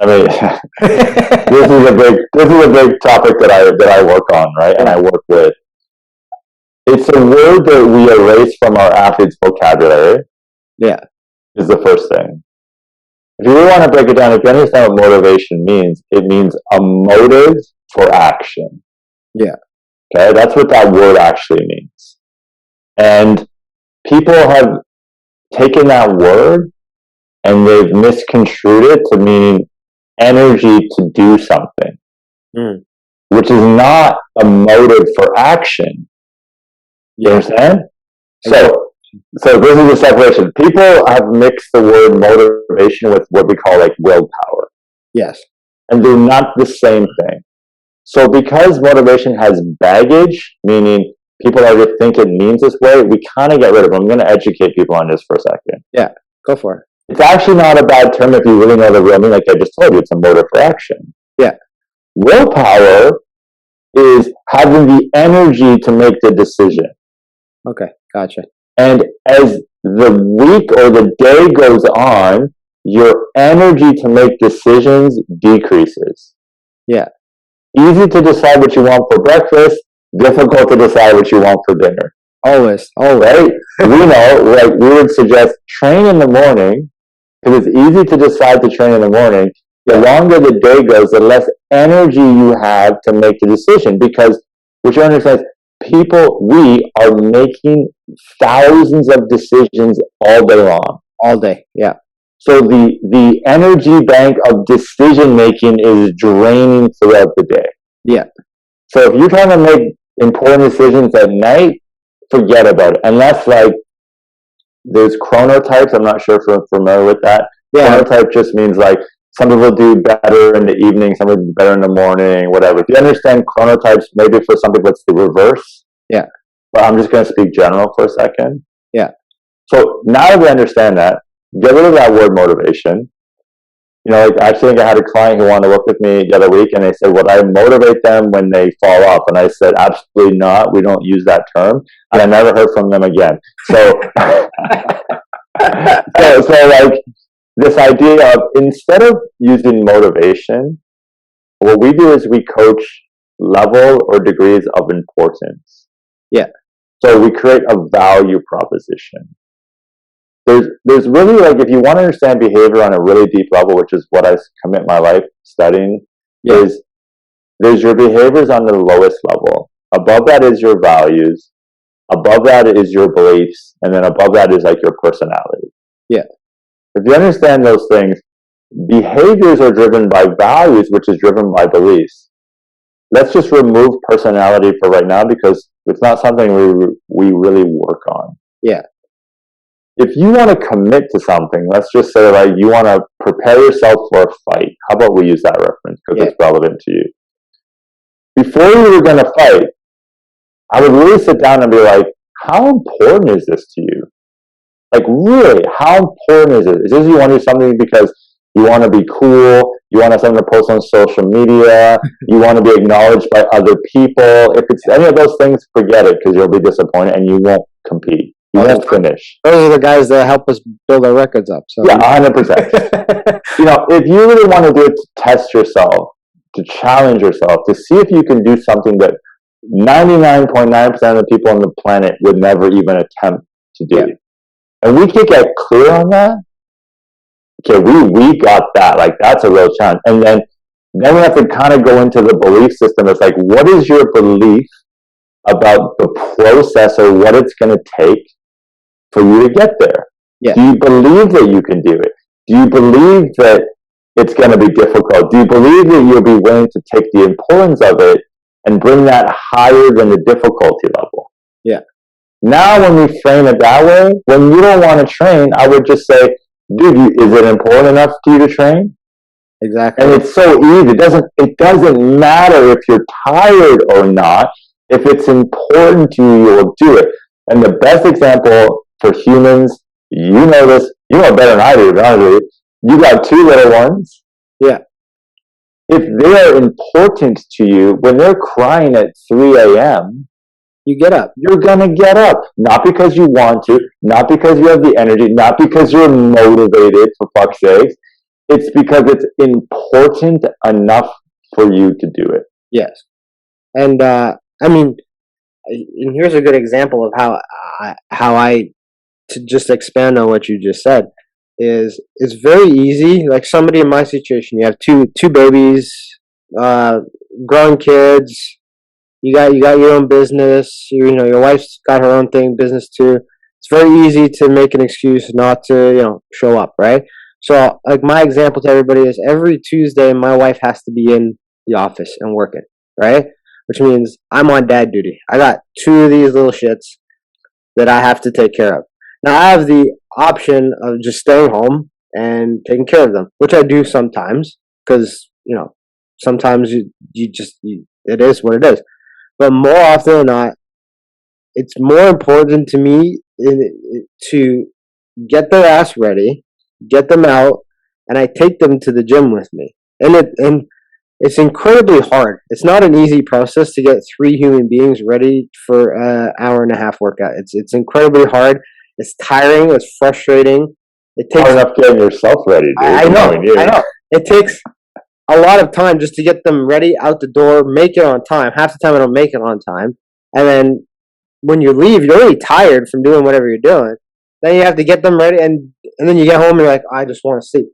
I mean, this is a big topic that I work on, right? And I work with. It's a word that we erase from our athletes' vocabulary. Yeah. Is the first thing. If you really want to break it down, if you understand what motivation means, it means a motive for action. Yeah. Okay, that's what that word actually means. And people have taken that word and they've misconstrued it to mean energy to do something, which is not a motive for action. You understand? So this is the separation. People have mixed the word motivation with what we call like willpower. Yes. And they're not the same thing. So because motivation has baggage, meaning people already think it means this way, we kind of get rid of it. I'm going to educate people on this for a second. Yeah, go for it. It's actually not a bad term if you really know the real meaning. Like I just told you, it's a motive for action. Yeah. Willpower is having the energy to make the decision. Okay, gotcha. And as the week or the day goes on, your energy to make decisions decreases. Yeah. Easy to decide what you want for breakfast, difficult to decide what you want for dinner. Always. Right? We know, like we would suggest train in the morning, because it's easy to decide to train in the morning. The longer the day goes, the less energy you have to make the decision. Because what you understand is we are making thousands of decisions all day long. All day, yeah. So the energy bank of decision making is draining throughout the day. Yeah. So if you're trying to make important decisions at night, forget about it. Unless like there's chronotypes, I'm not sure if you're familiar with that. Yeah. Chronotype just means like some people do better in the evening, some people do better in the morning, whatever. If you understand chronotypes, maybe for some people it's the reverse. Yeah. But I'm just going to speak general for a second. Yeah. So now that we understand that, get rid of that word motivation. You know, like I think I had a client who wanted to work with me the other week, and they said, would I motivate them when they fall off? And I said, absolutely not. We don't use that term. And I never heard from them again. So, so like this idea of instead of using motivation, what we do is we coach level or degrees of importance. Yeah. So we create a value proposition. There's really, like, if you want to understand behavior on a really deep level, which is what I commit my life studying, is there's your behaviors on the lowest level. Above that is your values. Above that is your beliefs. And then above that is like your personality. Yeah. If you understand those things, behaviors are driven by values, which is driven by beliefs. Let's just remove personality for right now because it's not something we really work on. Yeah. If you want to commit to something, let's just say like you want to prepare yourself for a fight. How about we use that reference because it's relevant to you. Before you were going to fight, I would really sit down and be like, how important is this to you? Like really, how important is it? Is this you want to do something because you want to be cool, you want to have something to post on social media, you want to be acknowledged by other people? If it's any of those things, forget it because you'll be disappointed and you won't compete. You won't finish. Those are the guys that help us build our records up. So. Yeah, 100%. You know, if you really want to do it to test yourself, to challenge yourself, to see if you can do something that 99.9% of the people on the planet would never even attempt to do. Yeah. And we can get clear on that. Okay, we got that. Like, that's a real challenge. And then we have to kind of go into the belief system. It's like, what is your belief about the process or what it's going to take for you to get there? Yeah. Do you believe that you can do it? Do you believe that it's going to be difficult? Do you believe that you'll be willing to take the importance of it and bring that higher than the difficulty level? Yeah. Now, when we frame it that way, when you don't want to train, I would just say, dude, is it important enough to you to train? Exactly. And it's so easy. It doesn't matter if you're tired or not. If it's important to you, you'll do it. And the best example for humans, you know this, you know better than I do, to be honest with you. You got 2 little ones. Yeah. If they're important to you, when they're crying at 3 a.m., you get up. You're going to get up. Not because you want to, not because you have the energy, not because you're motivated, for fuck's sake. It's because it's important enough for you to do it. Yes. And I mean, and here's a good example of how I to just expand on what you just said is it's very easy. Like somebody in my situation, you have two babies, uh, growing kids. You got your own business. Your wife's got her own thing, business too. It's very easy to make an excuse not to show up, right? So like my example to everybody is every Tuesday my wife has to be in the office and working, right? Which means I'm on dad duty. I got two of these little shits that I have to take care of. Now I have the option of just staying home and taking care of them, which I do sometimes because sometimes it is what it is. But more often than not, it's more important to me to get their ass ready, get them out, and I take them to the gym with me. And it's incredibly hard. It's not an easy process to get three human beings ready for an hour and a half workout. It's incredibly hard. It's tiring. It's frustrating. It takes hard enough getting yourself ready, dude. I know. It takes a lot of time just to get them ready out the door, make it on time. Half the time I don't make it on time. And then when you leave, you're already tired from doing whatever you're doing. Then you have to get them ready, and then you get home and you're like, I just want to sleep.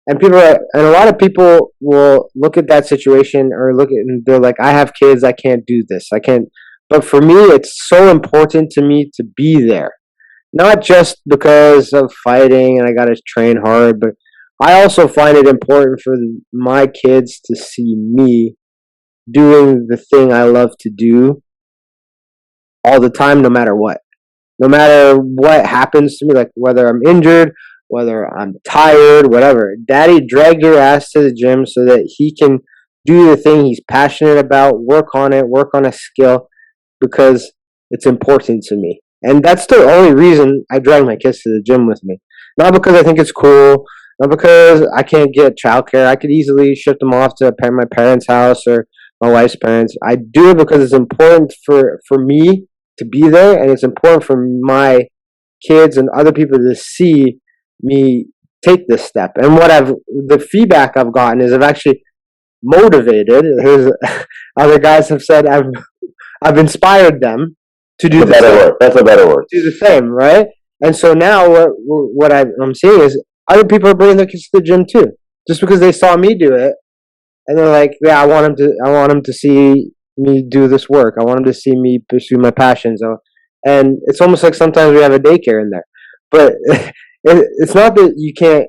And a lot of people will look at that situation or and they're like, I have kids, I can't do this. I can't. But for me, it's so important to me to be there. Not just because of fighting and I got to train hard, but I also find it important for my kids to see me doing the thing I love to do all the time, no matter what. No matter what happens to me, like whether I'm injured, whether I'm tired, whatever. Daddy, drag your ass to the gym so that he can do the thing he's passionate about, work on it, work on a skill, because it's important to me. And that's the only reason I drag my kids to the gym with me. Not because I think it's cool, not because I can't get childcare. I could easily ship them off to my parents' house or my wife's parents. I do it because it's important for me to be there, and it's important for my kids and other people to see me take this step. And the feedback I've gotten is I've actually motivated. Other guys have said I've inspired them to do the same. That's a better word. Do the same, right? And so now what I'm seeing is other people are bringing their kids to the gym too, just because they saw me do it, and they're like, yeah, I want them to see me do this work. I want them to see me pursue my passions. And it's almost like sometimes we have a daycare in there, but it's not that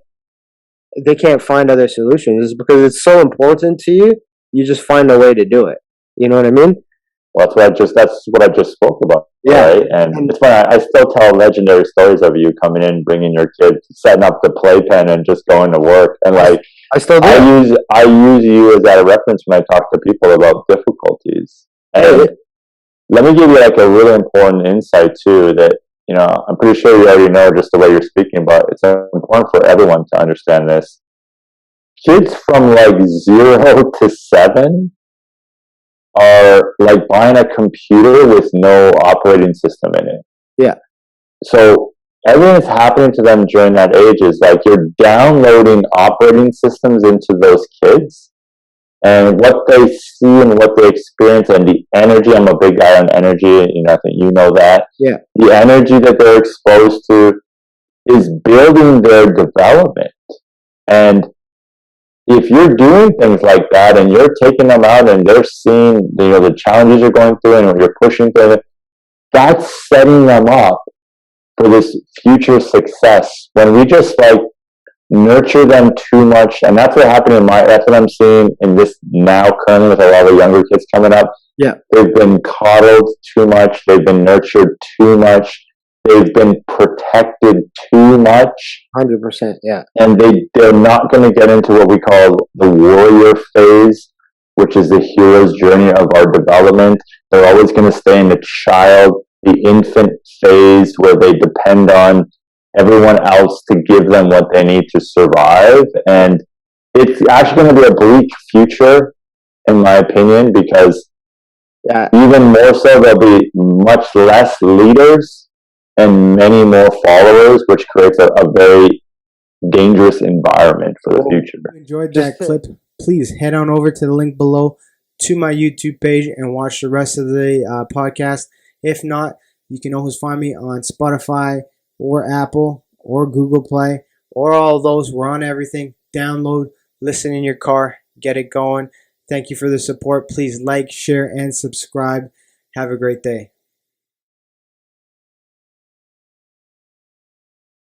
they can't find other solutions. It's because it's so important to you. You just find a way to do it. You know what I mean? Well, that's what I just spoke about. Yeah. Right? And it's funny, I still tell legendary stories of you coming in, bringing your kids, setting up the playpen and just going to work. And like, I still do. I use you as a reference when I talk to people about difficulties. And let me give you like a really important insight too that, I'm pretty sure you already know just the way you're speaking, but it's important for everyone to understand this. Kids from like 0 to 7 are like buying a computer with no operating system in it. Yeah. So everything that's happening to them during that age is like you're downloading operating systems into those kids, and what they see and what they experience and the energy. I'm a big guy on energy. I think you know that. Yeah. The energy that they're exposed to is building their development. And if you're doing things like that and you're taking them out and they're seeing the challenges you're going through and you're pushing through it, that's setting them up for this future success. When we just like nurture them too much, and that's what happened that's what I'm seeing in this now currently with a lot of younger kids coming up. Yeah. They've been coddled too much, they've been nurtured too much, they've been protected too much. 100%, yeah. And they're not going to get into what we call the warrior phase, which is the hero's journey of our development. They're always going to stay in the infant phase where they depend on everyone else to give them what they need to survive. And it's actually going to be a bleak future, in my opinion, because even more so, there'll be much less leaders and many more followers, which creates a very dangerous environment for the future. If you enjoyed that clip, please head on over to the link below to my YouTube page and watch the rest of the podcast. If not, you can always find me on Spotify or Apple or Google Play or all of those. We're on everything. Download, listen in your car, get it going. Thank you for the support. Please like, share, and subscribe. Have a great day.